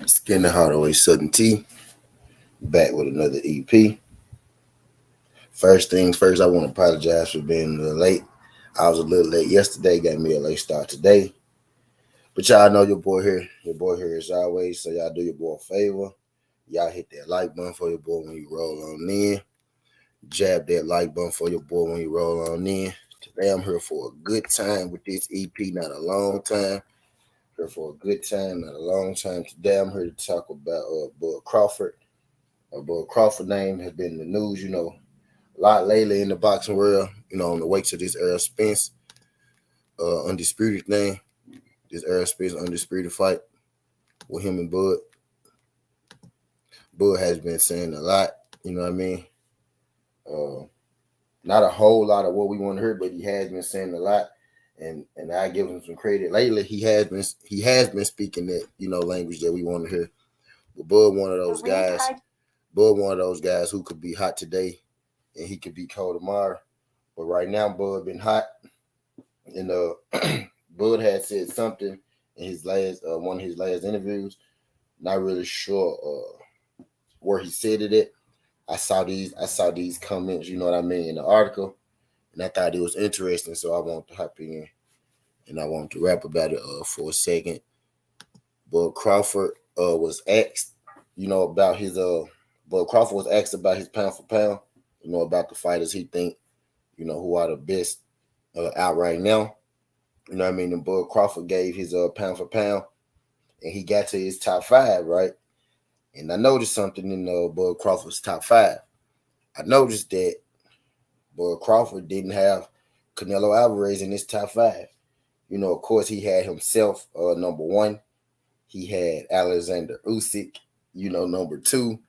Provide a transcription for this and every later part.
Skin the Hardaway Southern T, back with another EP. First things first, I want to apologize for being a little late. I was a little late yesterday, got me a late start today. But y'all know your boy here. Your boy here as always. So y'all do your boy a favor. Y'all hit that like button for your boy when you roll on in. Jab that like button for your boy when you roll on in. Today I'm here for a good time with this EP, not a long time. Here for a good time, not a long time. Today I'm here to talk about Bud Crawford. Bud Crawford name has been in the news, a lot lately in the boxing world, on the wake to this Errol Spence undisputed thing, this Errol Spence undisputed fight with him and Bud. Bud has been saying a lot, you know what I mean? Not a whole lot of what we want to hear, but he has been saying a lot. And I give him some credit. Lately, he has been speaking that language that we want to hear. But Bud, one of those guys. Bud, one of those guys who could be hot today, and he could be cold tomorrow. But right now, Bud been hot, and Bud had said something in his last one of his last interviews. Not really sure where he said it at. I saw these comments, you know what I mean, in the article, and I thought it was interesting, so I wanted to hop in and I wanted to rap about it for a second. But Crawford was asked, about his but Crawford was asked about his pound for pound, about the fighters he think, who are the best out right now. You know what I mean? And Bud Crawford gave his pound for pound, and he got to his top five, right? And I noticed something in Bud Crawford's top five. I noticed that Bud Crawford didn't have Canelo Alvarez in his top five. Of course, he had himself number one. He had Alexander Usyk, number two.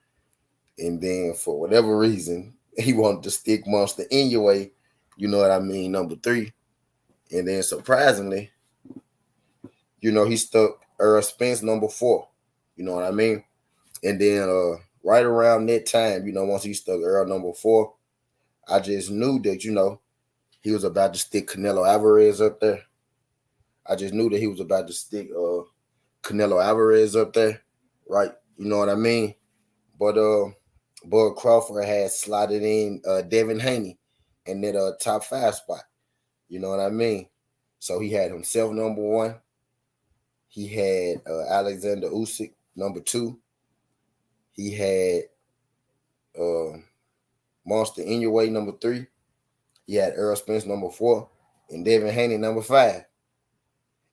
And then for whatever reason, he wanted to stick Monster Inoue, you know what I mean, number three. And then surprisingly, he stuck Errol Spence number four. You know what I mean? And then right around that time, once he stuck Errol number four, I just knew that, he was about to stick Canelo Alvarez up there. I just knew that he was about to stick Canelo Alvarez up there, right? You know what I mean? But Bud Crawford had slotted in Devin Haney in that top five spot. You know what I mean? So he had himself number one. He had Alexander Usyk number two. He had uh, Monster Inoue number three. He had Errol Spence number four, and Devin Haney number five.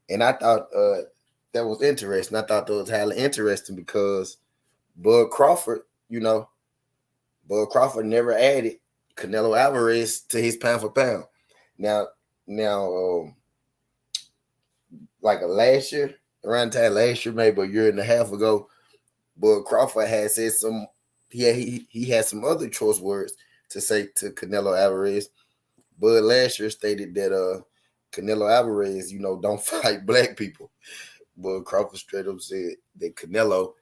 And I thought that was interesting. I thought that was highly interesting because Bud Crawford, Bud Crawford never added Canelo Alvarez to his pound for pound. Now, now, like last year, around the time last year, maybe a year and a half ago, Bud Crawford had said some. He had some other choice words to say to Canelo Alvarez. Bud last year stated that Canelo Alvarez, don't fight black people. Bud Crawford straight up said that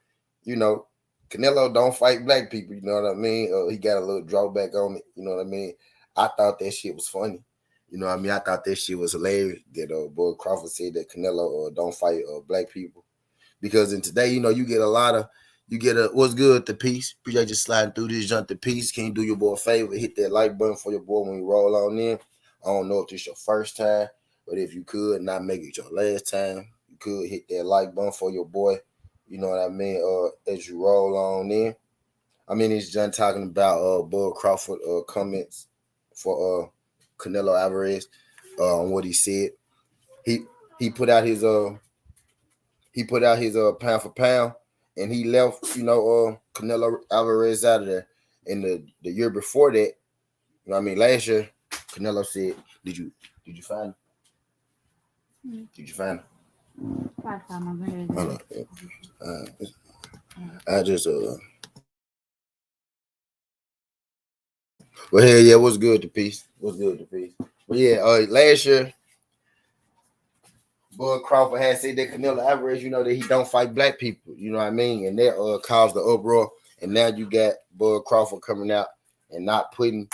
you know, Canelo don't fight black people. You know what I mean? He got a little drawback on it. You know what I mean? I thought that shit was funny. You know what I mean? I thought that shit was hilarious that Bud Crawford said that Canelo don't fight black people. Because in today, you get a lot of, what's good, the piece. Appreciate you sliding through this junk, the piece. Can you do your boy a favor? Hit that like button for your boy when you roll on in. I don't know if this your first time, but if you could not make it your last time, you could hit that like button for your boy. You know what I mean? As you roll on in. I mean, it's John talking about Bud Crawford comments for Canelo Alvarez on what he said. He he put out his pound for pound, and he left Canelo Alvarez out of there. And the year before that, last year, Canelo said, "Did you find him? Did you find him?" Hold on. I just Well, hell yeah, what's good, the piece? What's good, the piece? But yeah, last year, Bud Crawford had said that Canelo Alvarez, that he don't fight black people. You know what I mean? And that caused the uproar. And now you got Bud Crawford coming out and not putting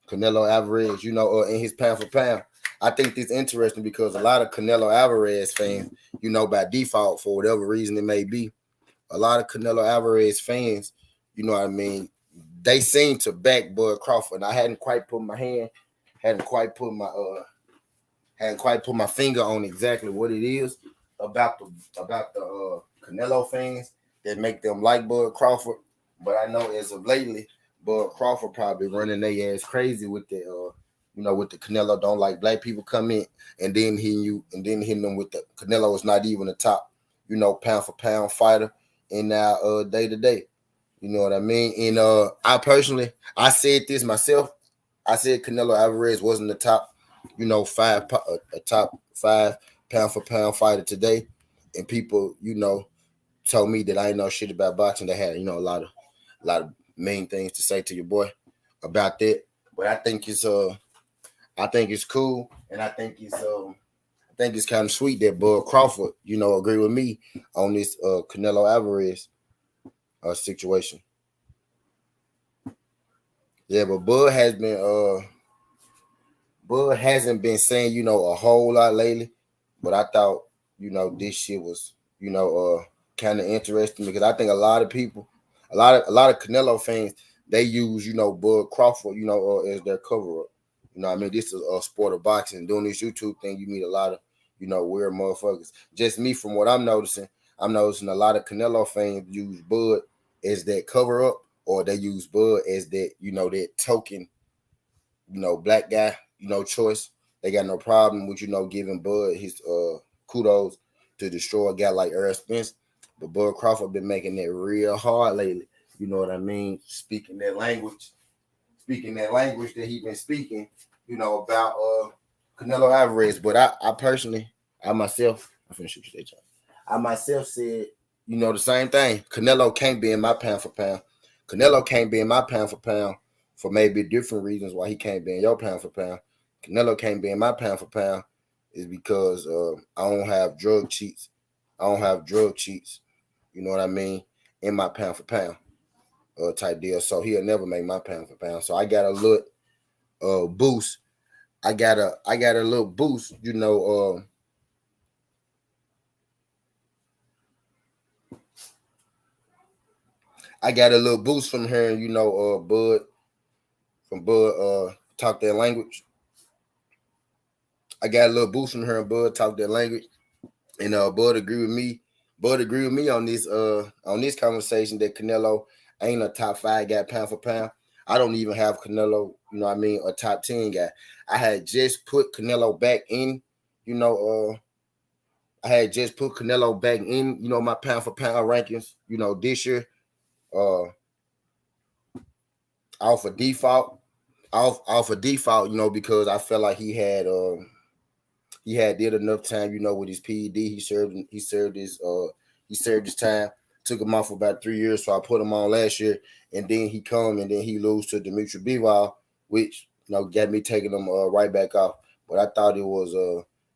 Canelo Alvarez, in his pound for pound. I think this is interesting because a lot of Canelo Alvarez fans, by default, for whatever reason it may be, Canelo Alvarez fans, you know what I mean, they seem to back Bud Crawford. And I hadn't quite put my finger on exactly what it is about the Canelo fans that make them like Bud Crawford. But I know as of lately, Bud Crawford probably running their ass crazy with with the Canelo don't like black people come in, and then hitting them with the Canelo is not even a top, pound for pound fighter in our day to day. You know what I mean? And I said this myself. I said Canelo Alvarez wasn't the top, a top 5 pound for pound fighter today, and people, told me that I ain't know shit about boxing. They had, a lot of mean things to say to your boy about that. But I think it's cool, and I think it's kind of sweet that Bud Crawford, agree with me on this Canelo Alvarez situation. Yeah, but Bud hasn't been saying, a whole lot lately. But I thought, this shit was, kind of interesting because I think a lot of people, a lot of Canelo fans, they use, Bud Crawford, as their cover up. I mean, this is a sport of boxing. Doing this YouTube thing, you meet a lot of, weird motherfuckers. Just me, from what I'm noticing a lot of Canelo fans use Bud as that cover up, or they use Bud as that, that token, black guy, choice. They got no problem with, giving Bud his kudos to destroy a guy like Earl Spence. But Bud Crawford been making that real hard lately. You know what I mean? Speaking that language that he been speaking, about Canelo Alvarez. But I personally, I myself said, the same thing. Canelo can't be in my pound for pound. Canelo can't be in my pound for pound for maybe different reasons why he can't be in your pound for pound. Canelo can't be in my pound for pound is because I don't have drug cheats. You know what I mean? In my pound for pound type deal. So he'll never make my pound for pound. So I got a little boost. I got a little boost, I got a little boost from hearing, Bud talk that language. I got a little boost from hearing Bud talk that language. And Bud agree with me. On this conversation that Canelo ain't a top 5 guy pound for pound. I don't even have Canelo, a top 10 guy. I had just put Canelo back in, my pound for pound rankings, this year, off of default, because I felt like he had did enough time, with his PED. He served his time. Took him off for about 3 years, so I put him on last year, and then he lose to Dimitri Bivol, which got me taking him right back off. But I thought it was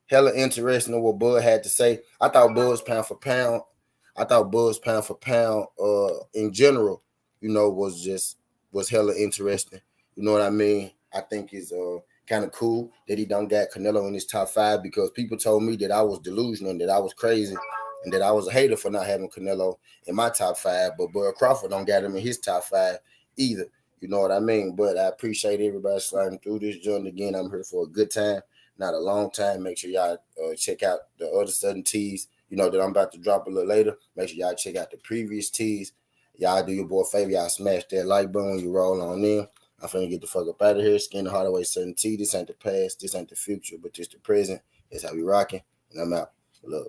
hella interesting what Bud had to say. I thought Bud's pound for pound in general, was hella interesting. You know what I mean? I think it's kind of cool that he don't got Canelo in his top 5, because people told me that I was delusional and that I was crazy and that I was a hater for not having Canelo in my top 5. But Bud Crawford don't got him in his top 5 either. You know what I mean? But I appreciate everybody sliding through this joint. Again, I'm here for a good time, not a long time. Make sure y'all check out the other Southern teas, that I'm about to drop a little later. Make sure y'all check out the previous teas. Y'all do your boy a favor. Y'all smash that like button when you roll on in. I'm finna get the fuck up out of here. Skin the Hardaway Southern tea. This ain't the past. This ain't the future, but just the present. That's how we rocking. And I'm out. Love.